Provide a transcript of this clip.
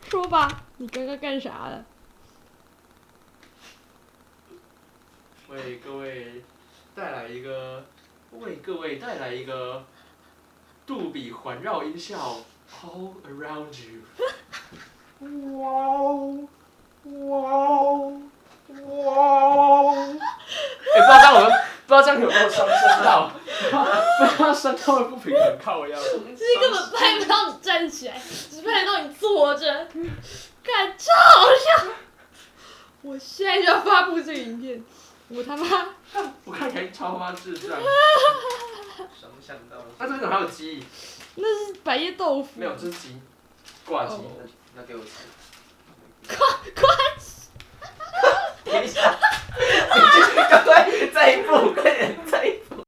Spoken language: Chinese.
说吧，你刚刚干啥了？为各位带来一个杜比环绕音效 ，All Around You。哇哦，哇哦，哇哦！不知道这样有没有伤声到？不知道声道的不平衡靠腰。其实根本拍不到你站起来，只拍得到你坐着，干超好笑！我现在就要发布这个影片，我他妈！我看起来超他妈智障。想不想到？那这边怎么还有鸡？那是百叶豆腐。没有，这是鸡，挂鸡。那给我吃。快等一下，赶快再一步，快点再一步。